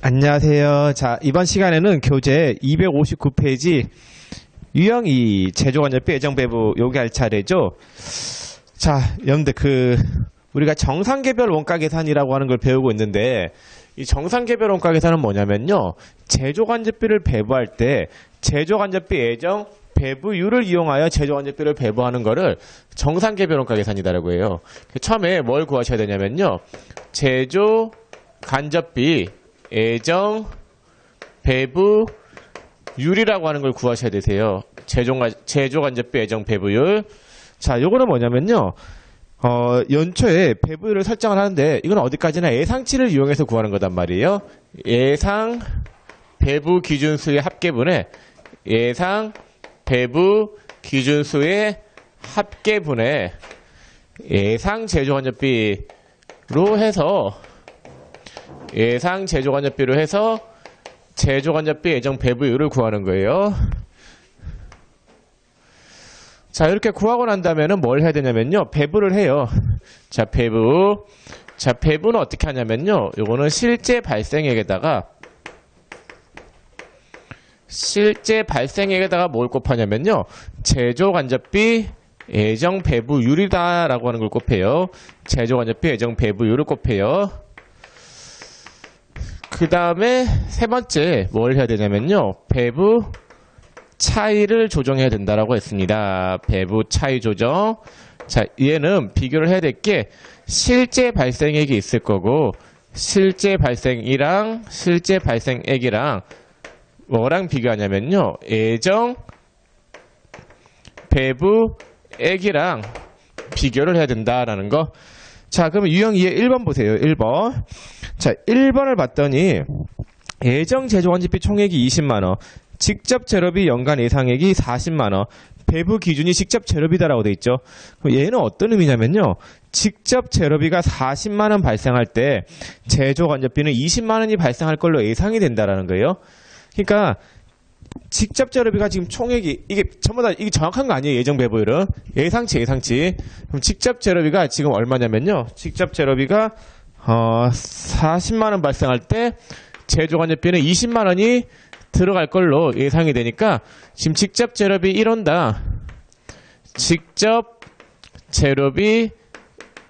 안녕하세요. 자, 이번 시간에는 교재 259페이지 유형 2 제조관절비 애정배부 요기 할 차례죠. 자, 여러분들 우리가 정상개별 원가 계산이라고 하는 걸 배우고 있는데 이 정상개별 원가 계산은 뭐냐면요. 제조관절비를 배부할 때 제조관절비 애정 배부율을 이용하여 제조관절비를 배부하는 거를 정상개별 원가 계산이다라고 해요. 처음에 뭘 구하셔야 되냐면요. 제조간접비 애정 배부율이라고 하는 걸 구하셔야 되세요. 제조간접비 애정 배부율. 자, 요거는 뭐냐면요. 연초에 배부율을 설정을 하는데 이건 어디까지나 예상치를 이용해서 구하는 거단 말이에요. 예상 배부 기준수의 합계분에 예상 배부 기준수의 합계분에 예상 제조간접비로 해서 예상 제조간접비로 해서 제조간접비 애정 배부율을 구하는 거예요. 자, 이렇게 구하고 난 다음에는 뭘 해야 되냐면요. 배부를 해요. 자, 배부. 자, 배부는 어떻게 하냐면요. 요거는 실제 발생액에다가 뭘 곱하냐면요. 제조간접비 애정 배부율이다라고 하는 걸 곱해요. 제조간접비 애정 배부율을 곱해요. 그 다음에 세 번째 뭘 해야 되냐면요. 배부 차이를 조정해야 된다라고 했습니다. 배부 차이 조정. 자, 얘는 비교를 해야 될 게 실제 발생액이 있을 거고 실제 발생이랑 실제 발생액이랑 뭐랑 비교하냐면요. 애정 배부액이랑 비교를 해야 된다라는 거. 자, 그러면 유형 2의 1번 보세요. 1번. 자, 1번을 봤더니 애정 제조관절비 총액이 20만원, 직접 재료비 연간 예상액이 40만원, 배부 기준이 직접 재료비다라고 돼 있죠. 그럼 얘는 어떤 의미냐면요. 직접 재료비가 40만원 발생할 때 제조관절비는 20만원이 발생할 걸로 예상이 된다라는 거예요. 그러니까 직접 재료비가 지금 총액이 이게 전부 다 이게 정확한 거 아니에요. 예정 배부율은 예상치. 그럼 직접 재료비가 지금 얼마냐면요. 직접 재료비가 40만원 발생할 때 제조관절비는 20만원이 들어갈 걸로 예상이 되니까 지금 직접 재료비 1원당 직접 재료비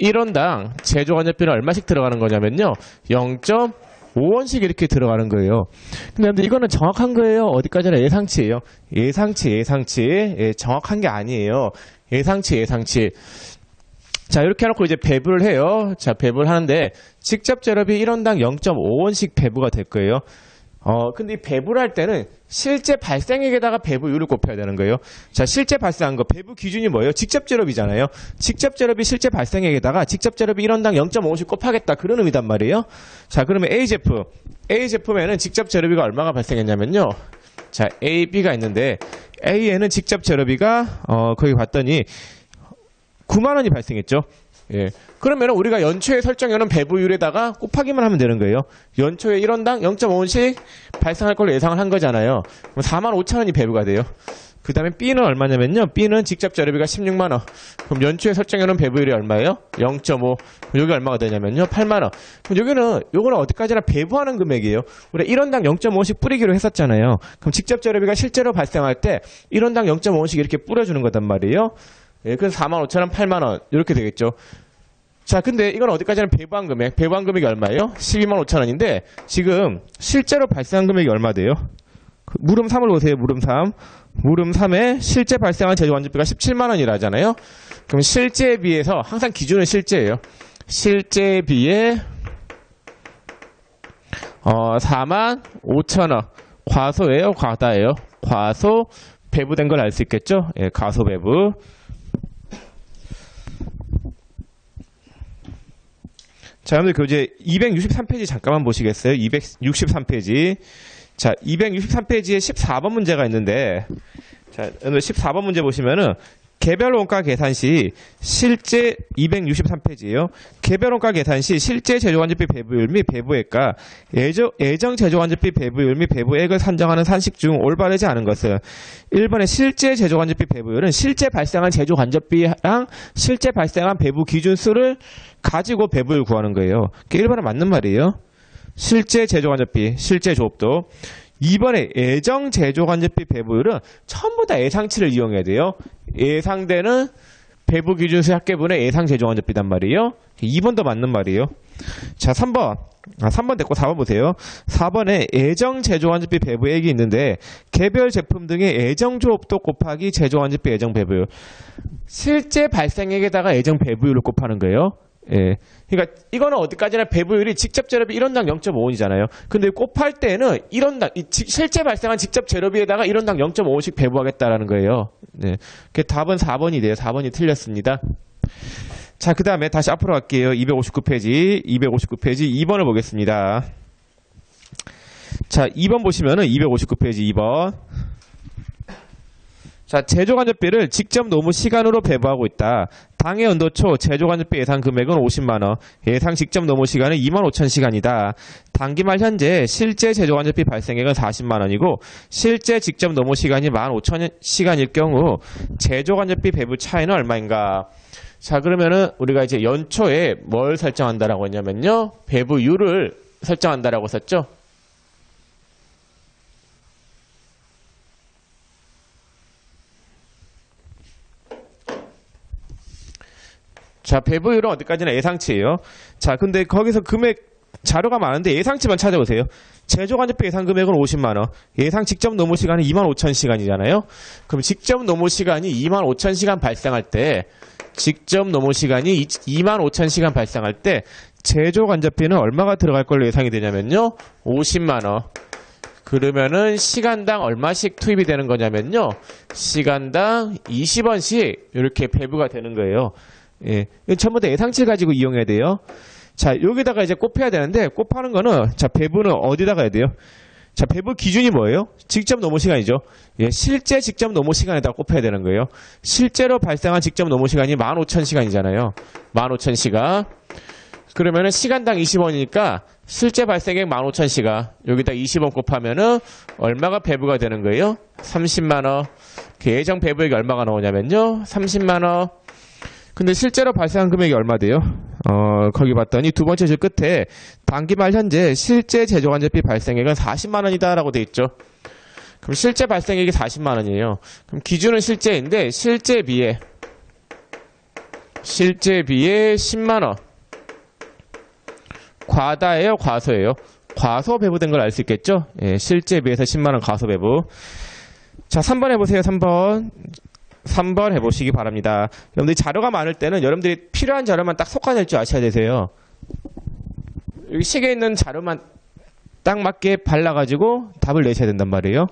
1원당 제조관절비는 얼마씩 들어가는 거냐면요. 0.5원씩 이렇게 들어가는 거예요. 근데 이거는 정확한 거예요. 어디까지나 예상치예요. 예상치. 예, 정확한 게 아니에요. 예상치. 자, 이렇게 해놓고 이제 배부를 해요. 자, 배부를 하는데 직접 재료비 1원당 0.5원씩 배부가 될 거예요. 근데 이 배부를 할 때는 실제 발생액에다가 배부율을 곱해야 되는 거예요. 자, 실제 발생한 거 배부 기준이 뭐예요? 직접 재료비잖아요. 직접 재료비 실제 발생액에다가 직접 재료비 1원당 0.5씩 곱하겠다. 그런 의미단 말이에요. 자, 그러면 A제품에는 직접 재료비가 얼마가 발생했냐면요. 자, A, B가 있는데 A에는 직접 재료비가 거기 봤더니 9만원이 발생했죠. 예. 그러면 우리가 연초에 설정해놓은 배부율에다가 곱하기만 하면 되는 거예요. 연초에 1원당 0.5원씩 발생할 걸로 예상을 한 거잖아요. 그럼 45,000원이 배부가 돼요. 그 다음에 B는 얼마냐면요. B는 직접 재료비가 16만원. 그럼 연초에 설정해놓은 배부율이 얼마예요? 0.5. 여기 얼마가 되냐면요. 8만원. 그럼 요거는 어디까지나 배부하는 금액이에요. 우리 1원당 0.5원씩 뿌리기로 했었잖아요. 그럼 직접 재료비가 실제로 발생할 때 1원당 0.5원씩 이렇게 뿌려주는 거단 말이에요. 예, 그래서 45,000원, 8만원 이렇게 되겠죠. 자, 근데 이건 어디까지나 배부한 금액. 배부한 금액이 얼마예요? 125,000원인데 지금 실제로 발생한 금액이 얼마 돼요? 물음 3을 보세요. 물음 3. 물음 3에 실제 발생한 제조관절비가 17만원이라 하잖아요. 그럼 실제에 비해서 항상 기준은 실제예요. 실제에 비해 45,000원. 과소예요? 과다예요? 과소 배부된 걸 알 수 있겠죠? 예, 과소 배부. 자, 여러분들 교재 263페이지 잠깐만 보시겠어요? 263페이지. 자, 263페이지에 14번 문제가 있는데, 자, 여러분들 14번 문제 보시면은 개별 원가 계산 시 실제 263페이지예요. 개별 원가 계산 시 실제 제조관절비 배부율 및 배부액과 예정 제조관절비 배부율 및 배부액을 산정하는 산식 중 올바르지 않은 것은 1번의 실제 제조관절비 배부율은 실제 발생한 제조관절비랑 실제 발생한 배부 기준수를 가지고 배부율 구하는 거예요. 1번은 맞는 말이에요. 실제 제조간접비, 실제 조업도. 2번에 예정 제조간접비 배부율은 전부 다 예상치를 이용해야 돼요. 예상되는 배부 기준수 합계분의 예상 제조간접비단 말이에요. 2번도 맞는 말이에요. 자, 3번. 3번 됐고 4번 보세요. 4번에 예정 제조간접비 배부액이 있는데 개별 제품 등의 예정 조업도 곱하기 제조간접비 예정 배부율. 실제 발생액에다가 예정 배부율을 곱하는 거예요. 예. 그러니까 이거는 어디까지나 배부율이 직접 재료비 1원당 0.5원이잖아요. 근데 곱할 때는 1원당 실제 발생한 직접 재료비에다가 1원당 0.5원씩 배부하겠다라는 거예요. 네. 그 답은 4번이 돼요. 4번이 틀렸습니다. 자, 그 다음에 다시 앞으로 갈게요. 259페이지 2번을 보겠습니다. 자, 2번 보시면은 259페이지 2번. 자, 제조간접비를 직접 노무 시간으로 배부하고 있다. 당해 연도초 제조간접비 예상 금액은 50만원, 예상 직접 노무 시간은 25,000시간이다. 당기말 현재 실제 제조간접비 발생액은 40만원이고 실제 직접 노무 시간이 15,000시간일 경우 제조간접비 배부 차이는 얼마인가? 자, 그러면은 우리가 이제 연초에 뭘 설정한다라고 했냐면요, 배부율을 설정한다라고 썼죠. 자, 배부율은 어디까지나 예상치예요. 자, 근데 거기서 금액 자료가 많은데 예상치만 찾아보세요. 제조간접비 예상 금액은 50만원, 예상 직접 노무 시간은 25,000시간이잖아요. 그럼 직접 노무 시간이 25,000시간 발생할 때, 직접 노무 시간이 25,000시간 발생할 때 제조간접비는 얼마가 들어갈 걸로 예상이 되냐면요, 50만원. 그러면은 시간당 얼마씩 투입이 되는 거냐면요, 시간당 20원씩 이렇게 배부가 되는 거예요. 예, 전부 다 예상치를 가지고 이용해야 돼요. 자, 여기다가 이제 곱해야 되는데, 곱하는 거는, 자, 배부는 어디다가 해야 돼요? 자, 배부 기준이 뭐예요? 직접 노무 시간이죠. 예, 실제 직접 노무 시간에다가 곱해야 되는 거예요. 실제로 발생한 직접 노무 시간이 15,000시간이잖아요. 15,000시간. 그러면은 시간당 20원이니까 실제 발생액 15,000시간. 여기다 20원 곱하면은 얼마가 배부가 되는 거예요? 30만원. 그 예정 배부액이 얼마가 나오냐면요, 30만원. 근데 실제로 발생한 금액이 얼마 돼요? 거기 봤더니 두 번째 줄 끝에 당기말 현재 실제 제조간접비 발생액은 40만원이다 라고 돼 있죠. 그럼 실제 발생액이 40만원이에요. 그럼 기준은 실제인데 실제비에 10만원. 과다예요, 과소예요? 과소 배부된 걸 알 수 있겠죠? 예, 실제비에서 10만원 과소 배부. 자, 3번 해보세요. 3번 해보시기 바랍니다. 여러분들이 자료가 많을 때는 여러분들이 필요한 자료만 딱 속아낼 줄 아셔야 되세요. 여기 식에 있는 자료만 딱 맞게 발라가지고 답을 내셔야 된단 말이에요.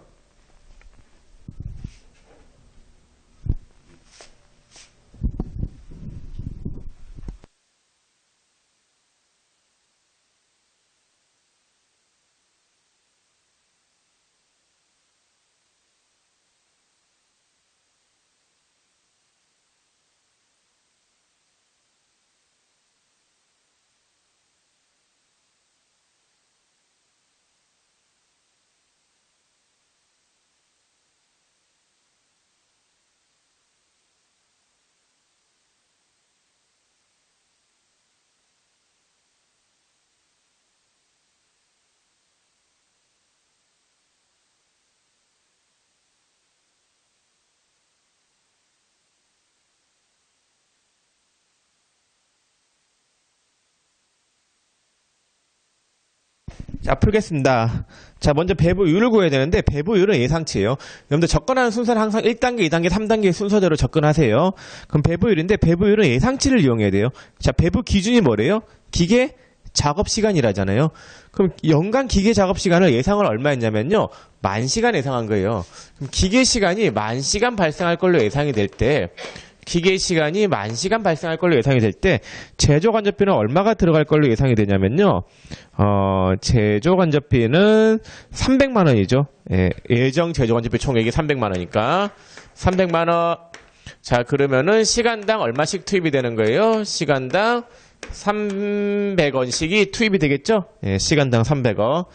자, 풀겠습니다. 자, 먼저 배부율을 구해야 되는데 배부율은 예상치예요. 여러분들 접근하는 순서는 항상 1단계, 2단계, 3단계 순서대로 접근하세요. 그럼 배부율인데 배부율은 예상치를 이용해야 돼요. 자, 배부 기준이 뭐래요? 기계 작업 시간이라잖아요. 그럼 연간 기계 작업 시간을 예상을 얼마 했냐면요, 10,000시간 예상한 거예요. 그럼 기계 시간이 10,000시간 발생할 걸로 예상이 될 때, 기계 시간이 10,000시간 발생할 걸로 예상이 될 때 제조간접비는 얼마가 들어갈 걸로 예상이 되냐면요, 제조간접비는 300만원이죠. 예, 예정 제조간접비 총액이 300만원이니까 300만원. 자, 그러면은 시간당 얼마씩 투입이 되는 거예요? 시간당 300원씩이 투입이 되겠죠? 예, 시간당 300원.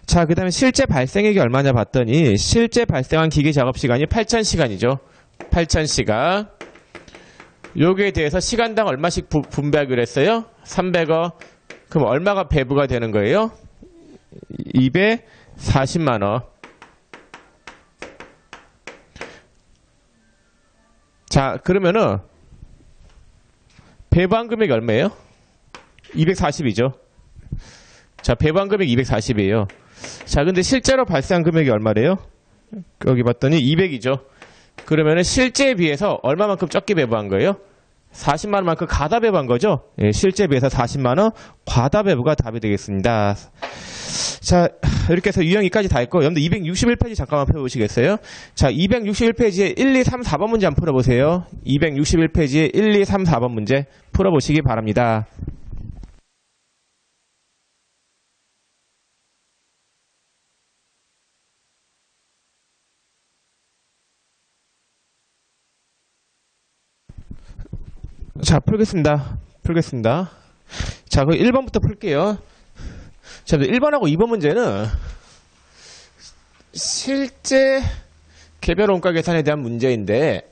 자, 그 다음에 실제 발생액이 얼마냐 봤더니 실제 발생한 기계 작업 시간이 8,000시간이죠. 8,000시간. 여기에 대해서 시간당 얼마씩 분배하기로 했어요? 300원. 그럼 얼마가 배부가 되는 거예요? 240만 원. 자, 그러면은 배부한 금액이 얼마예요? 240이죠. 자, 배부한 금액이 240이에요. 자, 근데 실제로 발생한 금액이 얼마래요? 여기 봤더니 200이죠. 그러면은 실제에 비해서 얼마만큼 적게 배부한 거예요? 40만 원만큼 과다 배부한 거죠? 예, 실제에 비해서 40만 원 과다 배부가 답이 되겠습니다. 자, 이렇게 해서 유형이까지 다 했고, 여러분들 261페이지 잠깐만 펴보시겠어요? 자, 261페이지에 1, 2, 3, 4번 문제 한번 풀어보세요. 261페이지에 1, 2, 3, 4번 문제 풀어보시기 바랍니다. 자, 풀겠습니다. 자, 그 1번부터 풀게요. 자, 1번하고 2번 문제는 실제 개별 원가 계산에 대한 문제인데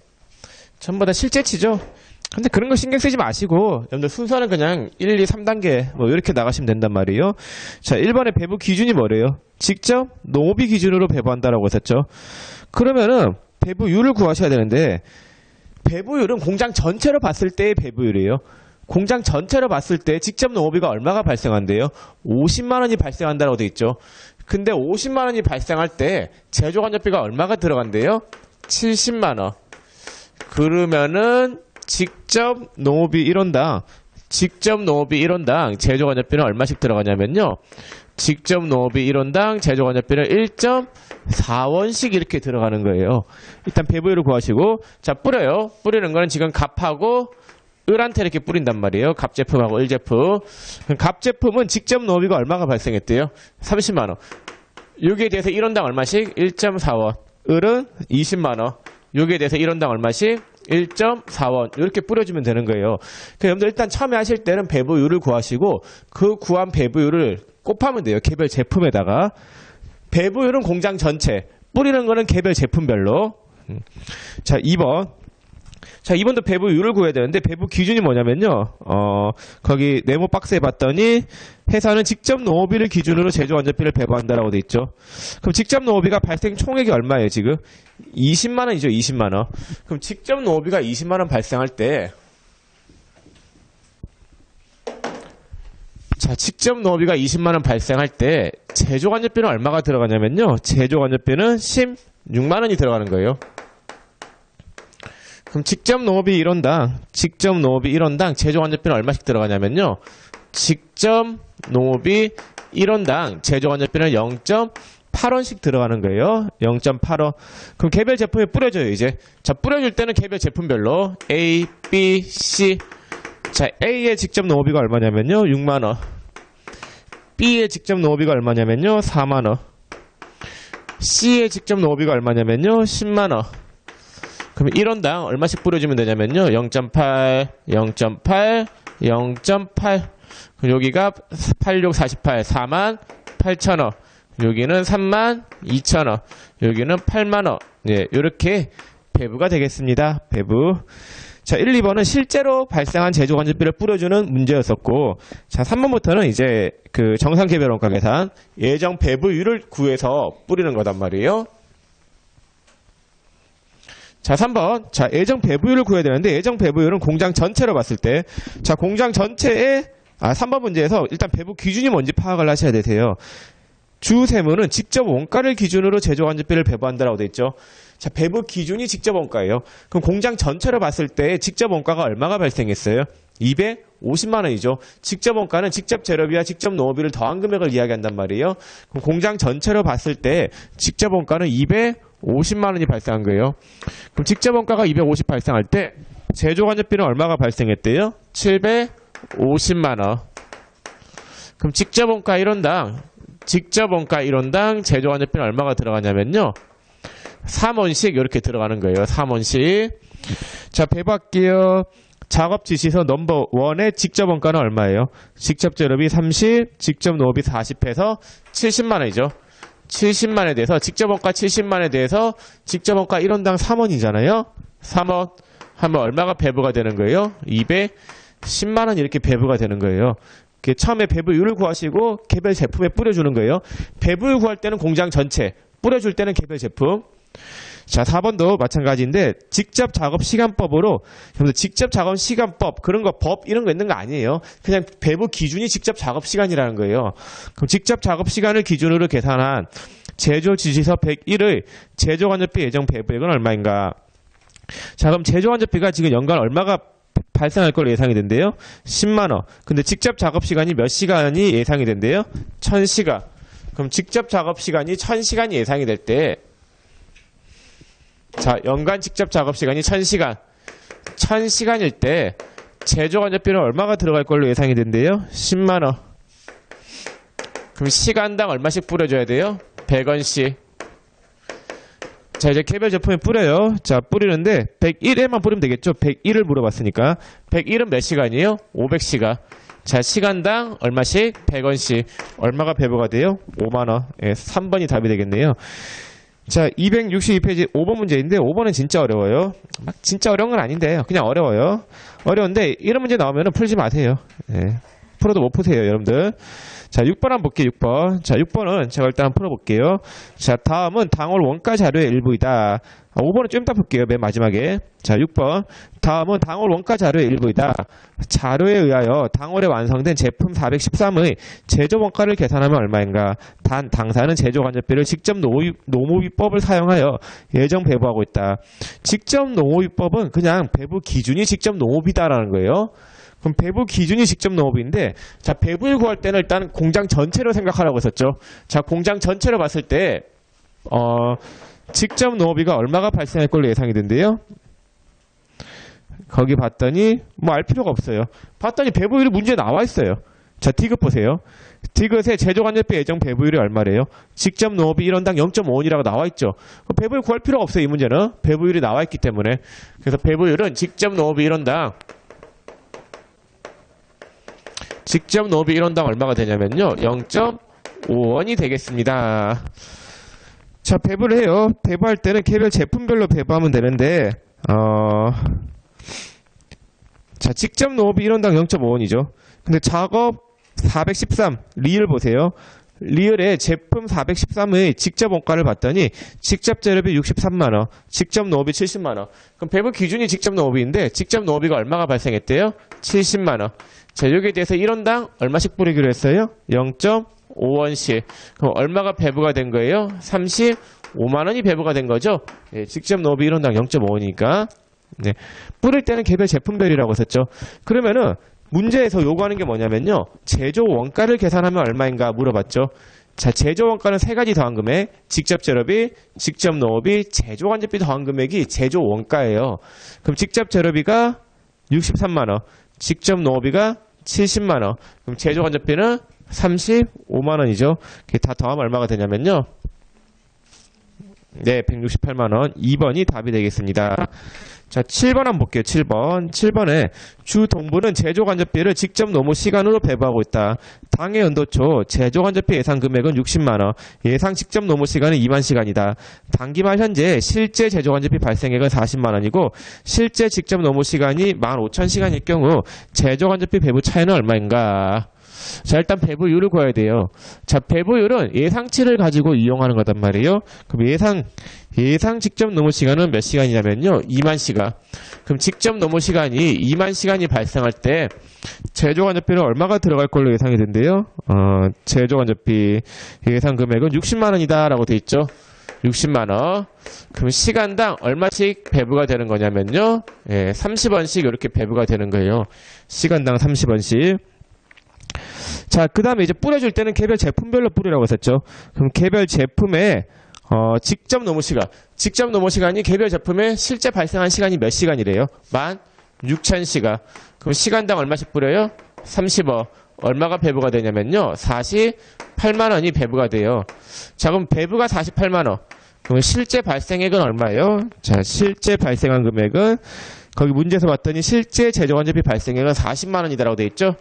전부 다 실제치죠. 근데 그런 거 신경 쓰지 마시고 여러분들 순서는 그냥 1, 2, 3단계 뭐 이렇게 나가시면 된단 말이에요. 자, 1번의 배부 기준이 뭐래요? 직접 농업이 기준으로 배부한다라고 했었죠. 그러면은 배부율을 구하셔야 되는데 배부율은 공장 전체로 봤을 때의 배부율이에요. 공장 전체로 봤을 때 직접 농업비가 얼마가 발생한대요? 50만 원이 발생한다고 돼 있죠. 근데 50만 원이 발생할 때 제조간접비가 얼마가 들어간대요? 70만 원. 그러면은 직접 농업비 1원당 제조간접비는 얼마씩 들어가냐면요. 직접 농업비 1원당 제조간접비는 1.4원씩 이렇게 들어가는 거예요. 일단 배부율을 구하시고, 자, 뿌려요. 뿌리는 거는 지금 갑하고 을한테 이렇게 뿌린단 말이에요. 갑제품하고 을제품. 갑제품은 직접 농업비가 얼마가 발생했대요? 30만 원. 여기에 대해서 1원당 얼마씩? 1.4원. 을은 20만 원. 여기에 대해서 1원당 얼마씩? 1.4원. 이렇게 뿌려주면 되는 거예요. 그러니까 여러분들 일단 처음에 하실 때는 배부율을 구하시고 그 구한 배부율을 곱하면 돼요. 개별 제품에다가. 배부율은 공장 전체, 뿌리는 거는 개별 제품별로. 자, 2번. 자, 2번도 배부율을 구해야 되는데 배부 기준이 뭐냐면요. 거기 네모 박스에 봤더니 회사는 직접 농업비를 기준으로 제조간접비를 배부한다라고 돼 있죠. 그럼 직접 농업비가 발생 총액이 얼마예요, 지금? 20만 원이죠, 20만 원. 그럼 직접 농업비가 20만 원 발생할 때 자, 직접 농업비가 20만 원 발생할 때 제조간접비는 얼마가 들어가냐면요. 제조간접비는 16만 원이 들어가는 거예요. 그럼 직접 농업비 1원당 제조간접비는 얼마씩 들어가냐면요. 직접 농업비 1원당 제조간접비는 0.8원씩 들어가는 거예요. 0.8원. 그럼 개별 제품에 뿌려줘요, 이제. 자, 뿌려줄 때는 개별 제품별로 A, B, C. 자, A의 직접 농업비가 얼마냐면요. 6만원. B의 직접 농업비가 얼마냐면요. 4만원. C의 직접 농업비가 얼마냐면요. 10만원. 그럼 1원당 얼마씩 뿌려주면 되냐면요. 0.8, 0.8, 0.8. 그럼 여기가 86, 48, 4만 8천원. 여기는 3만 2천원. 여기는 8만원. 예, 요렇게 배부가 되겠습니다. 배부. 자, 1, 2번은 실제로 발생한 제조간접비를 뿌려주는 문제였었고, 자, 3번부터는 이제 그 정상 개별 원가 계산, 예정 배부율을 구해서 뿌리는 거단 말이에요. 자, 3번. 자, 예정 배부율을 구해야 되는데, 예정 배부율은 공장 전체로 봤을 때, 자, 공장 전체에, 3번 문제에서 일단 배부 기준이 뭔지 파악을 하셔야 되세요. 주세무는 직접 원가를 기준으로 제조간접비를 배부한다라고 돼 있죠. 자, 배부 기준이 직접 원가예요. 그럼 공장 전체로 봤을 때 직접 원가가 얼마가 발생했어요? 250만 원이죠. 직접 원가는 직접 재료비와 직접 농업비를 더한 금액을 이야기한단 말이에요. 그럼 공장 전체로 봤을 때 직접 원가는 250만 원이 발생한 거예요. 그럼 직접 원가가 250 발생할 때 제조간접비는 얼마가 발생했대요? 750만 원. 그럼 직접 원가 1원당 제조간접비는 얼마가 들어가냐면요. 3원씩 이렇게 들어가는 거예요. 3원씩. 자, 배부할게요. 작업 지시서 넘버 1의 직접 원가는 얼마예요? 직접 재료비 30, 직접 농업비 40 해서 70만 원이죠. 70만에 대해서 직접 원가 70만에 대해서 직접 원가 1원당 3원이잖아요. 3원 하면 얼마가 배부가 되는 거예요? 210만 원 이렇게 배부가 되는 거예요. 처음에 배부율을 구하시고 개별 제품에 뿌려주는 거예요. 배부율 구할 때는 공장 전체, 뿌려줄 때는 개별 제품. 자, 4번도 마찬가지인데 직접 작업 시간법으로, 여러분들 직접 작업 시간법 그런 거 법 이런 거 있는 거 아니에요. 그냥 배부 기준이 직접 작업 시간이라는 거예요. 그럼 직접 작업 시간을 기준으로 계산한 제조 지시서 101의 제조 간접비 예정 배부액은 얼마인가? 자, 그럼 제조 간접비가 지금 연간 얼마가 발생할 걸로 예상이 된대요? 10만 원. 근데 직접 작업 시간이 몇 시간이 예상이 된대요? 1000시간. 그럼 직접 작업 시간이 1000시간이 예상이 될 때, 자, 연간 직접 작업 시간이 1000시간. 1000시간일 때 제조 간접비는 얼마가 들어갈 걸로 예상이 된대요? 10만 원. 그럼 시간당 얼마씩 뿌려줘야 돼요? 100원씩. 자, 이제 개별 제품에 뿌려요. 자, 뿌리는데 101에만 뿌리면 되겠죠? 101을 물어봤으니까. 101은 몇 시간이에요? 500시간. 자, 시간당 얼마씩? 100원씩. 얼마가 배부가 돼요? 5만원. 예, 3번이 답이 되겠네요. 자, 262페이지 5번 문제인데 5번은 진짜 어려워요. 막 진짜 어려운 건 아닌데 그냥 어려워요. 어려운데 이런 문제 나오면 풀지 마세요. 예, 풀어도 못 푸세요, 여러분들. 자, 6번 한번 볼게요. 6번. 자, 6번은 제가 일단 풀어볼게요. 자, 다음은 당월 원가 자료의 일부이다. 5번은 좀 이따 볼게요. 맨 마지막에. 자, 6번. 다음은 당월 원가 자료의 일부이다. 자료에 의하여 당월에 완성된 제품 413의 제조 원가를 계산하면 얼마인가? 단 당사는 제조 간접비를 직접 노무비법을 사용하여 예정 배부하고 있다. 직접 노무비법은 그냥 배부 기준이 직접 노무비다라는 거예요. 그럼 배부 기준이 직접 농업인데, 자, 배부를 구할 때는 일단 공장 전체로 생각하라고 했었죠. 자, 공장 전체로 봤을 때 직접 농업비가 얼마가 발생할 걸로 예상이 된대요. 거기 봤더니 뭐 알 필요가 없어요. 봤더니 배부율이 문제에 나와 있어요. 자, 디귿 보세요. 디귿의 제조간접비 예정 배부율이 얼마래요? 직접 농업비 1원당 0.5원이라고 나와 있죠. 배부율 구할 필요가 없어요. 이 문제는 배부율이 나와 있기 때문에. 그래서 배부율은 직접 농업비 1원당 직접 농업비 1원당 얼마가 되냐면요, 0.5원이 되겠습니다. 자, 배부를 해요. 배부할 때는 개별 제품별로 배부하면 되는데, 자, 직접 농업비 1원당 0.5원이죠. 근데 작업 413 리을 보세요. 리을의 제품 413의 직접 원가를 봤더니 직접 재료비 63만원, 직접 농업비 70만원. 그럼 배부 기준이 직접 농업비인데 직접 농업비가 얼마가 발생했대요? 70만원. 자, 여기에 대해서 1원당 얼마씩 뿌리기로 했어요? 0.5원씩. 그럼 얼마가 배부가 된 거예요? 35만원이 배부가 된 거죠? 예, 직접 농업비 1원당 0.5원이니까. 네. 뿌릴 때는 개별 제품별이라고 했었죠. 그러면은 문제에서 요구하는 게 뭐냐면요, 제조 원가를 계산하면 얼마인가 물어봤죠. 자, 제조 원가는 세 가지 더한 금액, 직접 재료비, 직접 농업비, 제조 간접비 더한 금액이 제조 원가예요. 그럼 직접 재료비가 63만원, 직접 농업비가 70만원, 그럼 제조 간접비는 35만원이죠. 그게 다 더하면 얼마가 되냐면요, 네, 168만원. 2번이 답이 되겠습니다. 자, 7번 한번 볼게요. 7번. 7번에 주 동부는 제조 간접비를 직접 노무 시간으로 배부하고 있다. 당해 연도초 제조 간접비 예상 금액은 60만원, 예상 직접 노무 시간은 2만 시간이다. 당기 말 현재 실제 제조 간접비 발생액은 40만원이고 실제 직접 노무 시간이 15,000시간일 경우 제조 간접비 배부 차이는 얼마인가? 자, 일단 배부율을 구해야 돼요. 자, 배부율은 예상치를 가지고 이용하는 거단 말이에요. 그럼 예상 직접 노무 시간은 몇 시간이냐면요, 2만 시간. 그럼 직접 노무 시간이 2만 시간이 발생할 때 제조 간접비는 얼마가 들어갈 걸로 예상이 된대요. 제조 간접비 예상 금액은 60만 원이다 라고 돼 있죠. 60만 원. 그럼 시간당 얼마씩 배부가 되는 거냐면요, 예, 30원씩 이렇게 배부가 되는 거예요. 시간당 30원씩. 자, 그 다음에 이제 뿌려줄 때는 개별 제품별로 뿌리라고 했었죠. 그럼 개별 제품에 직접 노무 시간. 직접 노무 시간이 개별 제품에 실제 발생한 시간이 몇 시간이래요? 16,000시간. 그럼 시간당 얼마씩 뿌려요? 30원. 얼마가 배부가 되냐면요, 48만원이 배부가 돼요. 자, 그럼 배부가 48만원. 그럼 실제 발생액은 얼마예요? 자, 실제 발생한 금액은 거기 문제에서 봤더니 실제 제조 간접비 발생액은 40만원이다라고 돼 있죠.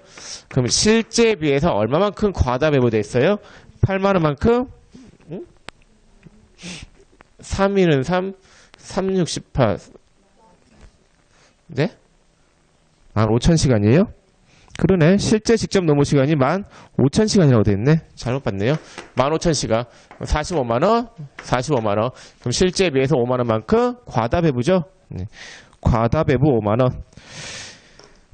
그럼 실제에 비해서 얼마만큼 과다 배부돼 있어요? 8만원만큼 3일은 3, 3, 68. 네? 15,000시간이에요? 그러네. 실제 직접 노무 시간이 15,000시간이라고 돼 있네. 잘못 봤네요. 15,000시간. 45만원, 45만원. 그럼 실제에 비해서 5만원만큼 과다 배부죠? 네. 과다 배부 5만원.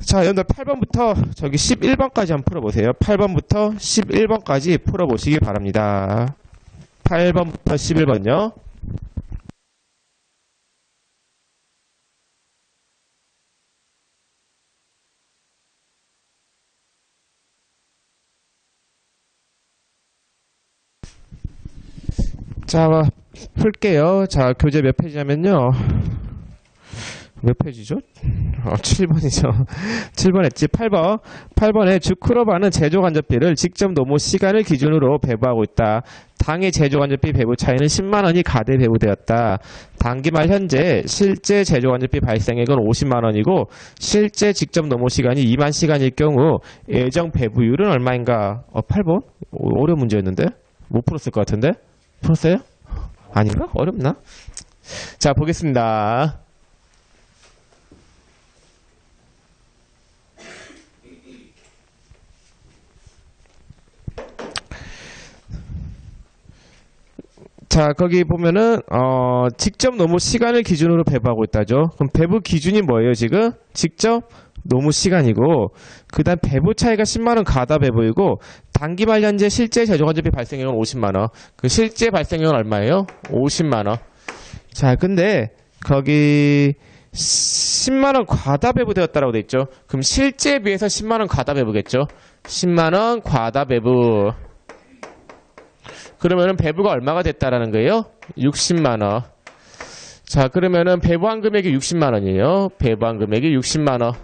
자, 여러분들 8번부터 저기 11번까지 한번 풀어보세요. 8번부터 11번까지 풀어보시기 바랍니다. 8번부터 11번요. 자, 풀게요. 자, 교재 몇 페이지냐면요. 몇 페이지죠? 7번이죠. 7번 했지. 8번. 8번에 주크로바는 제조간접비를 직접 노무 시간을 기준으로 배부하고 있다. 당의 제조간접비 배부 차이는 10만원이 가대 배부되었다. 당기 말 현재 실제 제조간접비 발생액은 50만원이고 실제 직접 노무 시간이 2만 시간일 경우 예정 배부율은 얼마인가? 8번? 어려운 문제였는데? 못 풀었을 것 같은데? 풀었어요? 아닌가? 어렵나? 자, 보겠습니다. 자, 거기 보면은 직접 노무 시간을 기준으로 배부하고 있다죠. 그럼 배부 기준이 뭐예요, 지금? 직접 노무 시간이고, 그 다음 배부 차이가 10만원 가다 배부이고, 단기 말 현재 실제 제조간접비 발생액은 50만원. 그 실제 발생액은 얼마예요? 50만원. 자, 근데 거기 10만원 과다 배부되었다라고 돼 있죠. 그럼 실제에 비해서 10만원 과다 배부겠죠. 10만원 과다 배부. 그러면은 배부가 얼마가 됐다라는 거예요? 60만원. 자, 그러면은 배부한 금액이 60만원이에요. 배부한 금액이 60만원.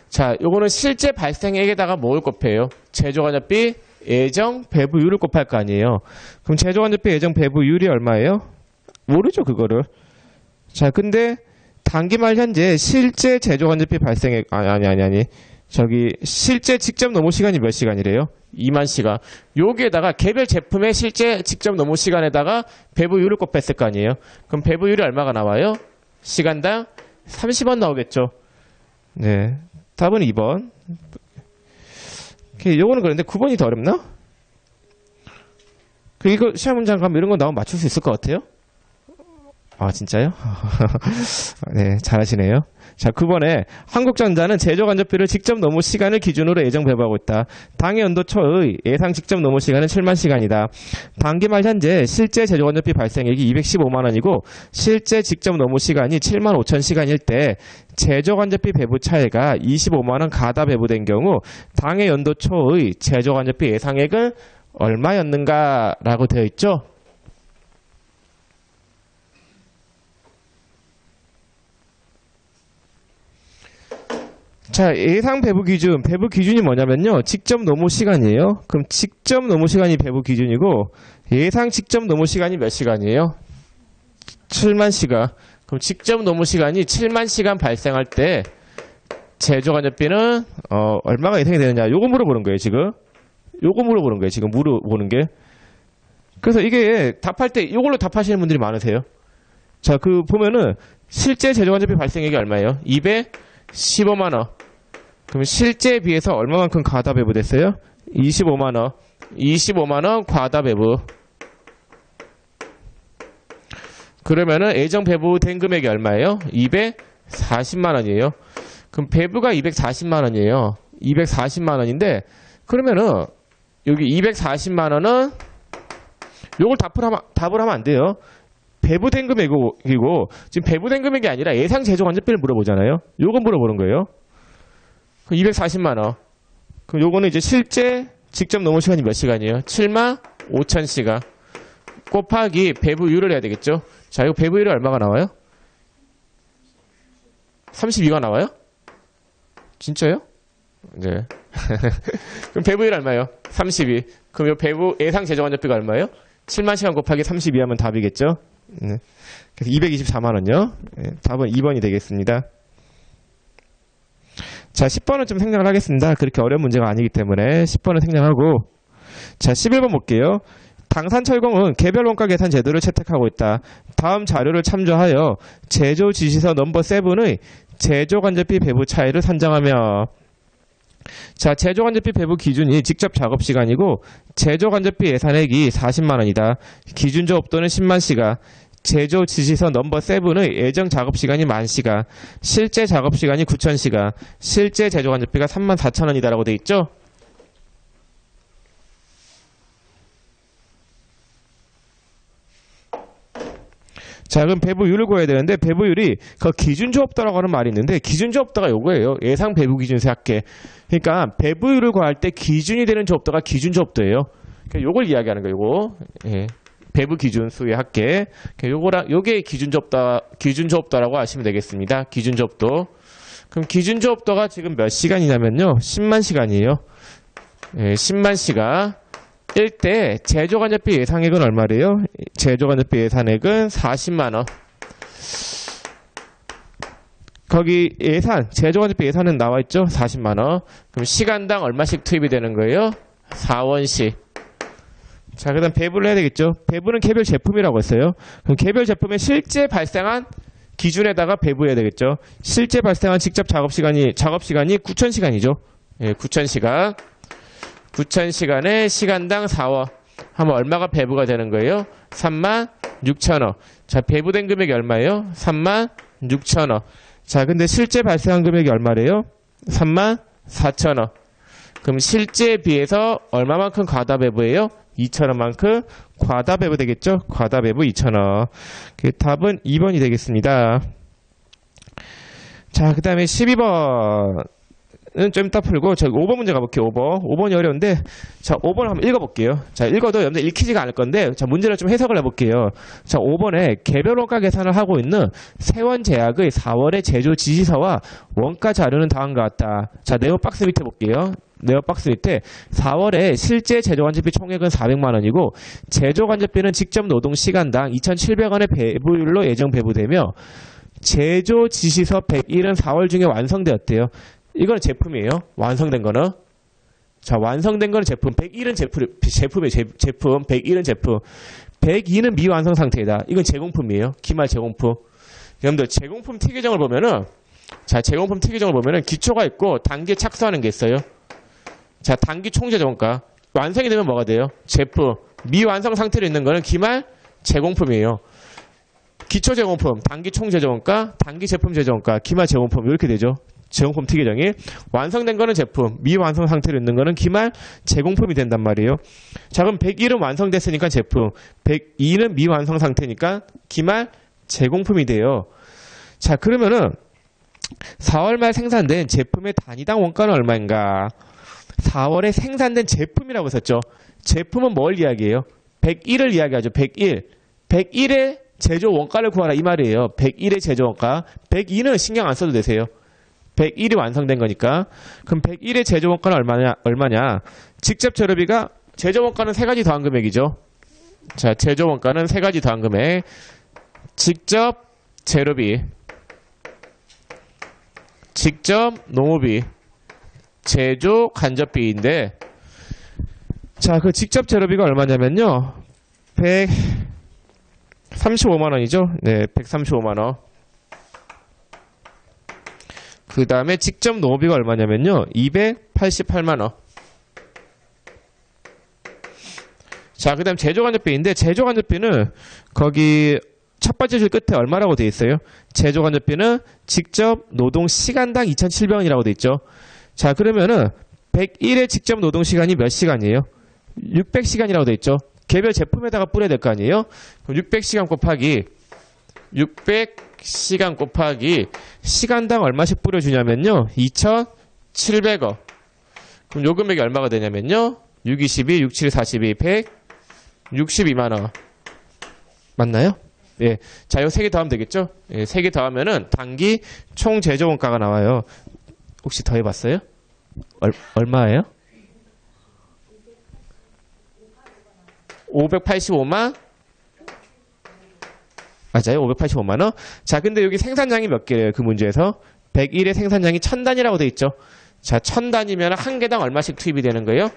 자, 요거는 실제 발생액에다가 뭘 곱해요? 제조간접비 예정 배부율을 곱할 거 아니에요. 그럼 제조간접비 예정 배부율이 얼마예요? 모르죠, 그거를. 자, 근데 단기 말 현재 실제 제조간접비 발생액 아니. 저기 실제 직접 노무 시간이 몇 시간이래요? 2만 시간. 여기에다가 개별 제품의 실제 직접 노무 시간에다가 배부율을 곱했을 거 아니에요? 그럼 배부율이 얼마가 나와요? 시간당 30원 나오겠죠? 네. 답은 2번. 요거는 그런데 9번이 더 어렵나? 이거 시험 문장 가면 이런 거 나오면 맞출 수 있을 것 같아요? 아, 진짜요? 네, 잘하시네요. 자, 9번에 한국전자는 제조간접비를 직접 노무 시간을 기준으로 예정 배부하고 있다. 당해 연도 초의 예상 직접 노무 시간은 7만 시간이다. 당기 말 현재 실제 제조간접비 발생액이 215만원이고 실제 직접 노무 시간이 7만 5천 시간일 때 제조간접비 배부 차이가 25만원 가다 배부된 경우 당해 연도 초의 제조간접비 예상액은 얼마였는가라고 되어 있죠? 자, 예상 배부 기준이 뭐냐면요. 직접 노무 시간이에요. 그럼 직접 노무 시간이 배부 기준이고 예상 직접 노무 시간이 몇 시간이에요? 7만 시간. 그럼 직접 노무 시간이 7만 시간 발생할 때 제조간접비는 얼마가 예상이 되느냐. 요거 물어보는 거예요, 지금. 요거 물어보는 거예요, 지금 물어보는 게. 그래서 이게 답할 때 요걸로 답하시는 분들이 많으세요. 자, 보면은 실제 제조간접비 발생액이 얼마예요? 215만원. 그럼 실제에 비해서 얼마만큼 과다 배부됐어요? 25만원. 25만원 과다 배부. 그러면은 예정 배부된 금액이 얼마예요? 240만원이에요. 그럼 배부가 240만원이에요. 240만원인데, 그러면은 여기 240만원은 요걸 답을 하면 안 돼요. 배부된 금액이고, 지금 배부된 금액이 아니라 예상 제조간접비를 물어보잖아요. 요거 물어보는 거예요. 240만원. 그럼 요거는 이제 실제 직접 노무 시간이 몇 시간이에요? 7만 5천 시간. 곱하기 배부율을 해야 되겠죠? 자, 이거 배부율이 얼마가 나와요? 32가 나와요? 진짜요? 네. 그럼 배부율 얼마예요? 32. 그럼 요 배부 예상 제조간접비가 얼마예요? 7만 시간 곱하기 32 하면 답이겠죠? 네. 그래서 224만원요. 네, 답은 2번이 되겠습니다. 자, 10번은 좀 생략을 하겠습니다. 그렇게 어려운 문제가 아니기 때문에 10번은 생략하고, 자, 11번 볼게요. 당산철공은 개별 원가 계산 제도를 채택하고 있다. 다음 자료를 참조하여 제조 지시서 넘버 7의 제조간접비 배부 차이를 산정하며, 자, 제조간접비 배부 기준이 직접 작업시간이고 제조간접비 예산액이 40만원이다. 기준조 업도는 10만시간. 제조 지시서 넘버 7의 예정 작업시간이 10,000시간. 실제 작업시간이 9,000시간. 실제 제조간접비가 34,000원이다 라고 돼 있죠. 자, 그럼 배부율을 구해야 되는데 배부율이 그 기준조업도라고 하는 말이 있는데 기준조업도가 요거예요. 예상 배부 기준세 합계. 그러니까 배부율을 구할 때 기준이 되는 조업도가 기준조업도예요. 그러니까 요걸 이야기하는 거예요. 요거. 예. 배부 기준수의 합계. 요거랑 요게 기준조업도라고 하시면 되겠습니다. 기준조업도. 그럼 기준조업도가 지금 몇 시간이냐면요. 10만 시간이에요. 예, 10만 시간. 일 때 제조간접비 예상액은 얼마래요? 제조간접비 예산액은 40만원. 거기 예산, 제조간접비 예산은 나와있죠? 40만원. 그럼 시간당 얼마씩 투입이 되는 거예요? 4원씩. 자, 그 다음 배부를 해야 되겠죠? 배부는 개별 제품이라고 했어요. 그럼 개별 제품의 실제 발생한 기준에다가 배부해야 되겠죠? 실제 발생한 직접 작업시간이 9,000시간이죠? 예, 9,000시간. 9,000시간에 시간당 4원 하면 얼마가 배부가 되는 거예요? 36,000원. 자, 배부된 금액이 얼마예요? 36,000원. 자, 근데 실제 발생한 금액이 얼마래요? 34,000원. 그럼 실제에 비해서 얼마만큼 과다배부예요? 2,000원만큼 과다배부 되겠죠? 과다배부 2,000원. 답은 2번이 되겠습니다. 자, 그 다음에 12번. 좀 이따 풀고 저 5번 문제 가볼게요. 5번이 어려운데 자 5번 한번 읽어볼게요. 자 읽어도 여러분들 읽히지가 않을 건데 자 문제를 좀 해석을 해볼게요. 자 5번에 개별 원가 계산을 하고 있는 세원제약의 4월의 제조 지시서와 원가 자료는 다음과 같다. 자 네오박스 밑에 볼게요. 네오박스 밑에 4월에 실제 제조간접비 총액은 400만원이고 제조간접비는 직접 노동 시간당 2,700원의 배부율로 예정 배부되며 제조 지시서 101은 4월 중에 완성되었대요. 이거는 제품이에요. 완성된 거는. 자, 완성된 거는 제품. 101은 제품이에요. 제품. 101은 제품. 102는 미완성 상태이다. 이건 제공품이에요. 기말 제공품. 여러분들, 제공품 T 규정을 보면은, 자, 제공품 T 규정을 보면은 기초가 있고 단기에 착수하는 게 있어요. 자, 단기 총제조원가. 완성이 되면 뭐가 돼요? 제품. 미완성 상태로 있는 거는 기말 제공품이에요. 기초 제공품, 단기 총제조원가, 단기 제품 제조원가, 기말 제공품. 이렇게 되죠. 제공품 T 규정이 완성된 거는 제품, 미완성 상태로 있는 거는 기말 제공품이 된단 말이에요. 자, 그럼 101은 완성됐으니까 제품, 102는 미완성 상태니까 기말 제공품이 돼요. 자, 그러면은 4월 말 생산된 제품의 단위당 원가는 얼마인가? 4월에 생산된 제품이라고 썼죠. 제품은 뭘 이야기해요? 101을 이야기하죠. 101. 101의 제조 원가를 구하라 이 말이에요. 101의 제조 원가. 102는 신경 안 써도 되세요. 101이 완성된 거니까. 그럼 101의 제조 원가는 얼마냐? 직접 재료비가 제조 원가는 세 가지 더한 금액이죠. 자, 제조 원가는 세 가지 더한 금액. 직접 재료비, 직접 노무비, 제조 간접비인데, 자, 그 직접 재료비가 얼마냐면요. 135만 원이죠. 네, 135만 원. 그 다음에 직접 노무비가 얼마냐면요. 288만 원. 자, 그 다음 제조간접비인데 제조간접비는 거기 첫 번째 줄 끝에 얼마라고 되어 있어요? 제조간접비는 직접 노동 시간당 2,700원이라고 되어 있죠. 자, 그러면은 101의 직접 노동 시간이 몇 시간이에요? 600시간이라고 되어 있죠. 개별 제품에다가 뿌려야 될 거 아니에요? 그럼 600시간 곱하기 600시간 곱하기 시간당 얼마씩 뿌려주냐면요. 2,700원. 그럼 요 금액이 얼마가 되냐면요. 6, 22, 6, 7, 42, 162만원. 맞나요? 예. 자, 요 세 개 더하면 되겠죠? 예, 세 개 더하면은 단기 총 제조 원가가 나와요. 혹시 더해봤어요? 얼마예요? 585만? 맞아요. 585만원. 자, 근데 여기 생산량이 몇 개예요? 그 문제에서. 101의 생산량이 1000단이라고 돼 있죠. 자, 1000단이면 한 개당 얼마씩 투입이 되는 거예요?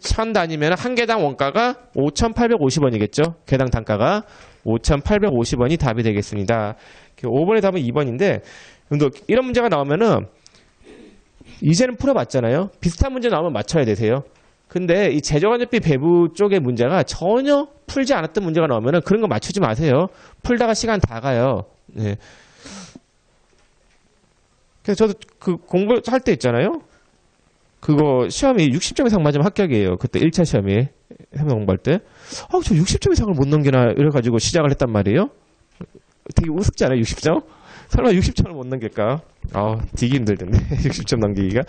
1000단이면 한 개당 원가가 5,850원이겠죠. 개당 단가가 5,850원이 답이 되겠습니다. 5번의 답은 2번인데, 이런 문제가 나오면은 이제는 풀어봤잖아요. 비슷한 문제 나오면 맞춰야 되세요. 근데 이 제조간접비 배부 쪽의 문제가 전혀 풀지 않았던 문제가 나오면은 그런 거 맞추지 마세요. 풀다가 시간 다 가요. 네. 그래서 저도 그 공부할 때 있잖아요. 그거 시험이 60점 이상 맞으면 합격이에요. 그때 1차 시험이 해명 공부할 때. 저 60점 이상을 못 넘기나 이래가지고 시작을 했단 말이에요. 되게 우습지 않아요? 60점? 설마 60점을 못 넘길까? 되게 힘들던데 60점 넘기기가.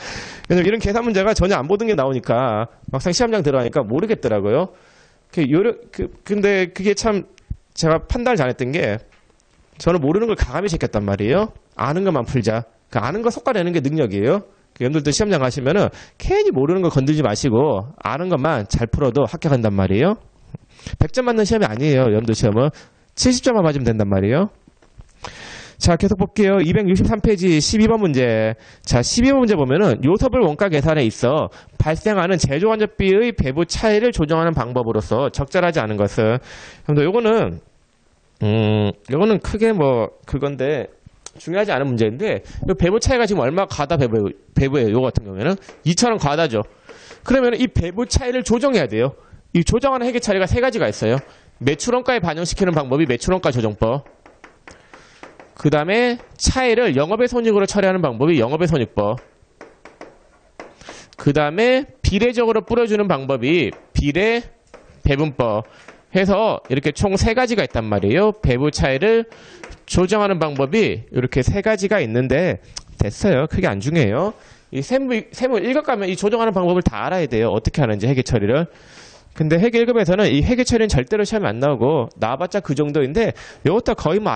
왜냐면 이런 계산 문제가 전혀 안 보던 게 나오니까 막상 시험장 들어가니까 모르겠더라고요. 근데 그게 참 제가 판단을 잘했던 게 저는 모르는 걸 가감히 제꼈단 말이에요. 아는 것만 풀자. 그 아는 거 솎아내는 게 능력이에요. 여러분들도 시험장 가시면은 괜히 모르는 거 건들지 마시고 아는 것만 잘 풀어도 합격한단 말이에요. 100점 맞는 시험이 아니에요. 여러분들 시험은 70점만 맞으면 된단 말이에요. 자, 계속 볼게요. 263페이지 12번 문제. 자, 12번 문제 보면은 요소별 원가 계산에 있어 발생하는 제조간접비의 배부 차이를 조정하는 방법으로서 적절하지 않은 것은. 여러분들 요거는 크게 뭐 그건데 중요하지 않은 문제인데 배부 차이가 지금 얼마 과다 배부예요. 요거 같은 경우에는 2,000원 과다죠. 그러면 이 배부 차이를 조정해야 돼요. 이 조정하는 해결 차이가 세 가지가 있어요. 매출원가에 반영시키는 방법이 매출원가 조정법. 그 다음에 차이를 영업의 손익으로 처리하는 방법이 영업의 손익법. 그 다음에 비례적으로 뿌려주는 방법이 비례 배분법. 해서 이렇게 총 세 가지가 있단 말이에요. 배부 차이를 조정하는 방법이 이렇게 세 가지가 있는데 됐어요. 크게 안 중요해요. 이 세무 읽어가면 이 조정하는 방법을 다 알아야 돼요. 어떻게 하는지 회계 처리를. 근데 회계 1급에서는 이 회계 처리는 절대로 시험에 안 나오고 나와봤자 그 정도인데 이것도 거의 뭐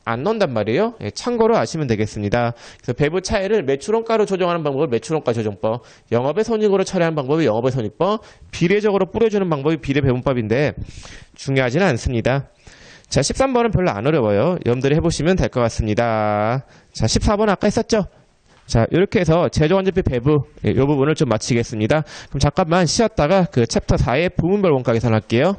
안 나온단 말이에요. 예, 참고로 아시면 되겠습니다. 그래서 배부 차이를 매출원가로 조정하는 방법을 매출원가 조정법, 영업의 손익으로 처리하는 방법이 영업의 손익법, 비례적으로 뿌려주는 방법이 비례배분법인데 중요하지는 않습니다. 자, 13번은 별로 안 어려워요. 여러분들이 해보시면 될 것 같습니다. 자, 14번 아까 했었죠? 자, 이렇게 해서 제조간접비 배부 이 부분을 좀 마치겠습니다. 그럼 잠깐만 쉬었다가 그 챕터 4의 부문별 원가 계산할게요.